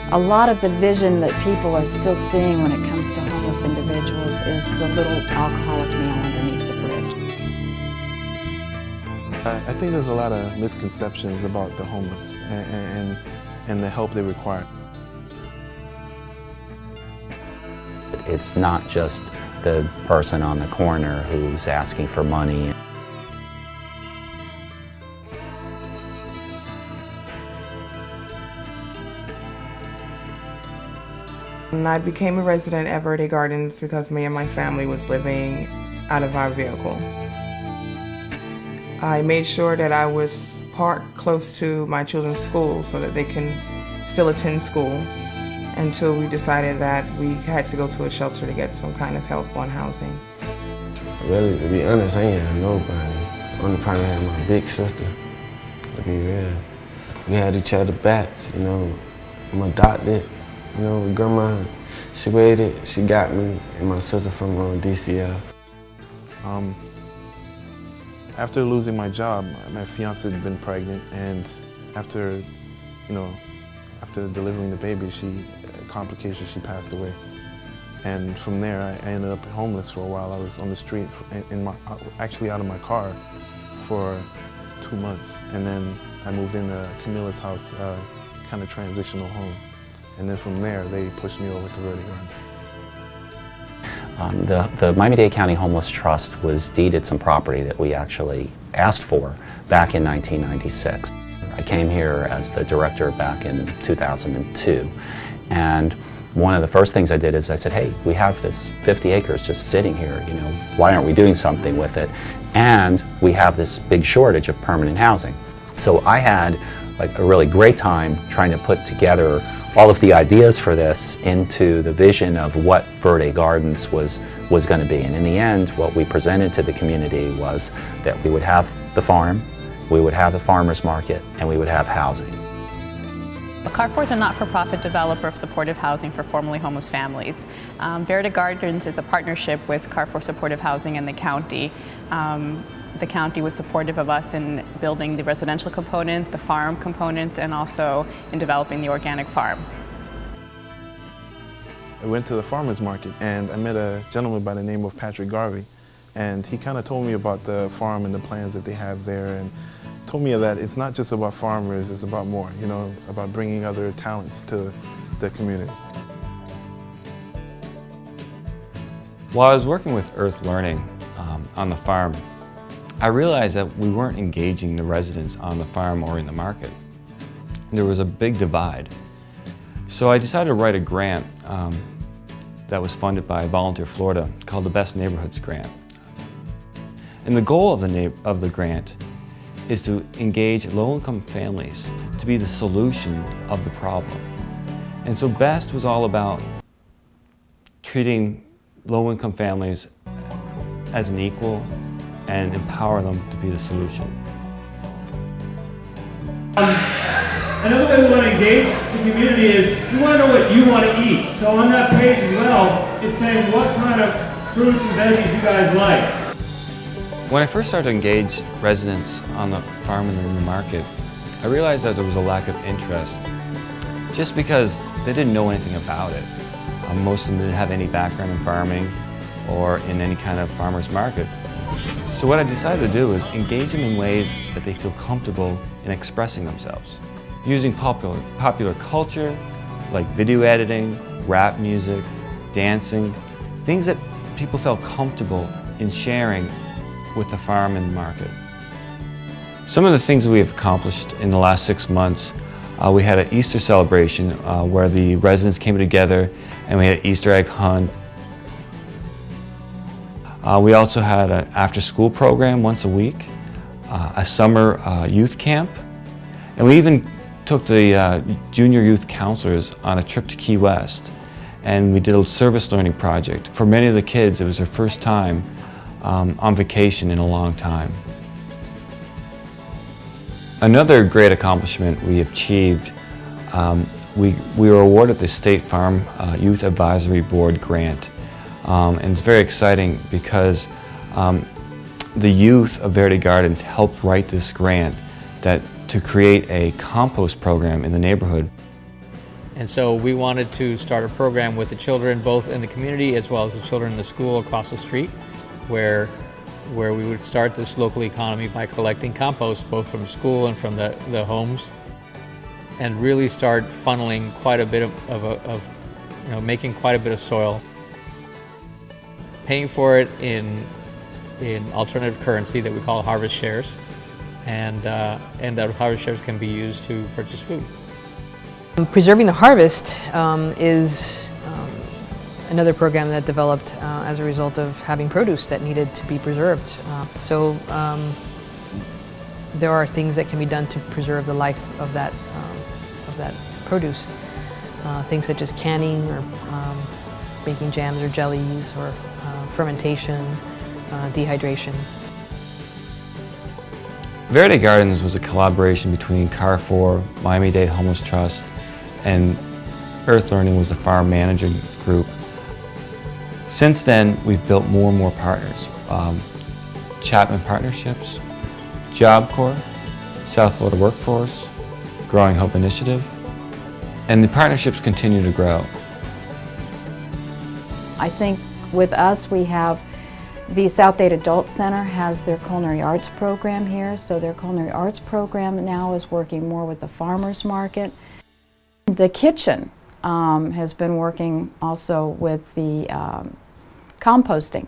A lot of the vision that people are still seeing when it comes to homeless individuals is the little alcoholic meal underneath the bridge. I think there's a lot of misconceptions about the homeless and the help they require. It's not just the person on the corner who's asking for money. I became a resident at Verde Gardens because me and my family was living out of our vehicle. I made sure that I was parked close to my children's school so that they can still attend school until we decided that we had to go to a shelter to get some kind of help on housing. Really, to be honest, I ain't had nobody. Only probably had my big sister, to be real. We had each other backs, you know. I'm adopted, you know, grandma, she waited, she got me, and my sister from DCL. After losing my job, my fiance had been pregnant, and after delivering the baby, complications, she passed away. And from there, I ended up homeless for a while. I was on the street, actually out of my car for 2 months. And then I moved into Camilla's house, kind of transitional home. And then from there, they pushed me over to Verde Gardens. The Miami-Dade County Homeless Trust was deeded some property that we actually asked for back in 1996. I came here as the director back in 2002, and one of the first things I did is I said, hey, we have this 50 acres just sitting here, you know, why aren't we doing something with it? And we have this big shortage of permanent housing. So I had like a really great time trying to put together all of the ideas for this into the vision of what Verde Gardens was going to be. And in the end, what we presented to the community was that we would have the farm, we would have the farmer's market, and we would have housing. Carrefour is a not-for-profit developer of supportive housing for formerly homeless families. Verde Gardens is a partnership with Carrefour Supportive Housing and the county. The county was supportive of us in building the residential component, the farm component, and also in developing the organic farm. I went to the farmer's market and I met a gentleman by the name of Patrick Garvey, and he kind of told me about the farm and the plans that they have there, and told me that it's not just about farmers, it's about more, you know, about bringing other talents to the community. While I was working with Earth Learning on the farm, I realized that we weren't engaging the residents on the farm or in the market. There was a big divide. So I decided to write a grant that was funded by Volunteer Florida called the Best Neighborhoods Grant. And the goal of the grant is to engage low-income families to be the solution of the problem. And so BEST was all about treating low-income families as an equal and empower them to be the solution. Another way we want to engage the community is we want to know what you want to eat. So on that page as well, it's saying what kind of fruits and veggies you guys like. When I first started to engage residents on the farm and in the market, I realized that there was a lack of interest just because they didn't know anything about it. Most of them didn't have any background in farming or in any kind of farmer's market. So what I decided to do is engage them in ways that they feel comfortable in expressing themselves. Using popular culture, like video editing, rap music, dancing, things that people felt comfortable in sharing with the farm and the market. Some of the things that we have accomplished in the last 6 months, we had an Easter celebration where the residents came together and we had an Easter egg hunt. We also had an after-school program once a week, a summer youth camp, and we even took the junior youth counselors on a trip to Key West, and we did a service learning project. For many of the kids, it was their first time on vacation in a long time. Another great accomplishment we achieved, we were awarded the State Farm Youth Advisory Board grant. And it's very exciting because the youth of Verde Gardens helped write this grant to create a compost program in the neighborhood. And so we wanted to start a program with the children both in the community as well as the children in the school across the street, where we would start this local economy by collecting compost both from school and from the homes, and really start funneling quite a bit of making quite a bit of soil, paying for it in alternative currency that we call harvest shares, and that harvest shares can be used to purchase food. Preserving the Harvest is another program that developed as a result of having produce that needed to be preserved. There are things that can be done to preserve the life of that produce. Things such as canning or making jams or jellies or fermentation, dehydration. Verde Gardens was a collaboration between Carrefour, Miami-Dade Homeless Trust, and Earth Learning was the farm management group. Since then, we've built more and more partners. Chapman Partnerships, Job Corps, South Florida Workforce, Growing Hope Initiative, and the partnerships continue to grow. I think with us we have the South Dade Adult Center has their culinary arts program here, so their culinary arts program now is working more with the farmers market. The kitchen has been working also with the composting.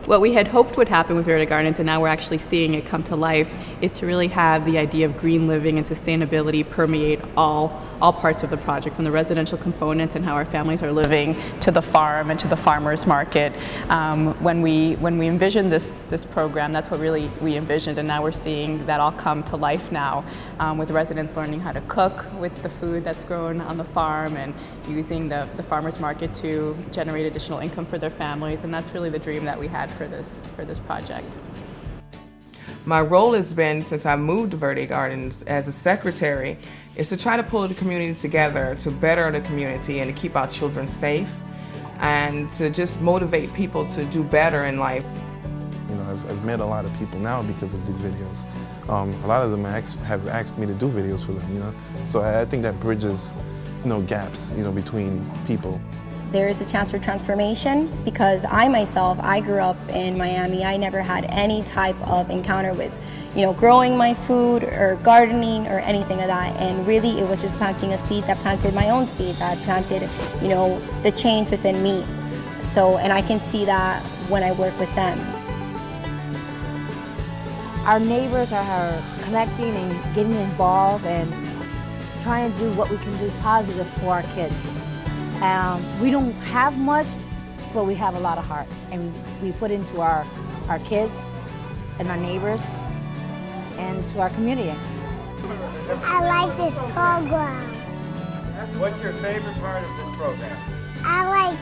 What we had hoped would happen with Verde Gardens, and now we're actually seeing it come to life, is to really have the idea of green living and sustainability permeate all parts of the project, from the residential components and how our families are living to the farm and to the farmers market. When we envisioned this program, that's what really we envisioned, and now we're seeing that all come to life now, with residents learning how to cook with the food that's grown on the farm and using the farmers market to generate additional income for their families, and that's really the dream that we had for this project. My role has been, since I moved to Verde Gardens as a secretary, is to try to pull the community together to better the community and to keep our children safe and to just motivate people to do better in life. You know, I've met a lot of people now because of these videos. A lot of them have asked me to do videos for them, you know. So I think that bridges, gaps, between people. There is a chance for transformation because I grew up in Miami. I never had any type of encounter with, growing my food or gardening or anything like that. And really it was just planting a seed that planted my own seed, that planted, the change within me. So, and I can see that when I work with them. Our neighbors are connecting and getting involved and trying to do what we can do positive for our kids. We don't have much, but we have a lot of heart, and we put into our kids and our neighbors and to our community. I like this program. What's your favorite part of this program? I like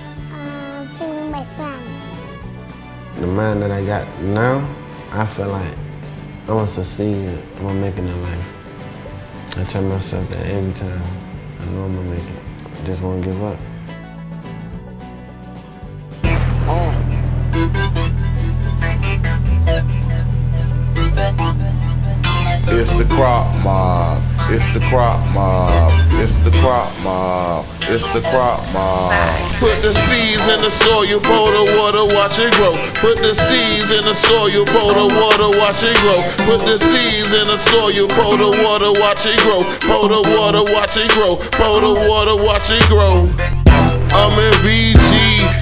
seeing my friends. The mind that I got now, I feel like I want to succeed. I'm going to make it in life. I tell myself that every time. I know I'm going to make it. I just won't give up. It's the crop mob, it's the crop mob, it's the crop mob, it's the crop mob. Put the seeds in the soil, you pour the water, watch it grow. Put the seeds in the soil, you pour the water, watch it grow. Put the seeds in the soil, you pour the water, watch it grow. Pour the water, watch it grow. Pour the water, watch it grow. I'm in VG,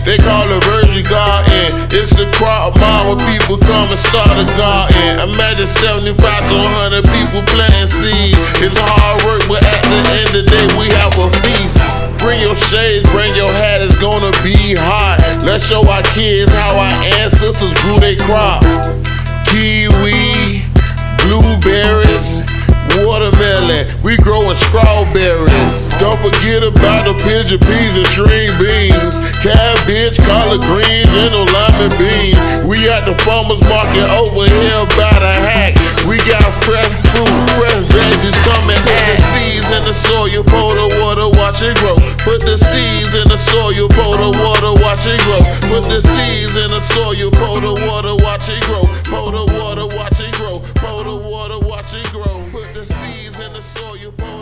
they call it Verde Garden. It's a crop mob where people come and start a garden. Imagine 75 to 100 people planting seeds. It's hard work, but at the end of the day, we have a feast. Bring your shades, bring your hat, it's gonna be hot. Let's show our kids how our ancestors grew their crop. Kiwi, blueberries, watermelon, we growing strawberries. Don't forget about the pigeon peas and string beans, cabbage, collard greens, and the lima beans. We at the farmers market over here by the hack. We got fresh fruit, fresh veggies coming. Put the seeds in the soil, you pour the water, watch it grow. Put the seeds in the soil, you pour the water, watch it grow. Put the seeds in the soil, you pour the water, watch it grow. Pour the water, watch it grow. Pour the water, watch it grow. Put the seeds in the soil, you pour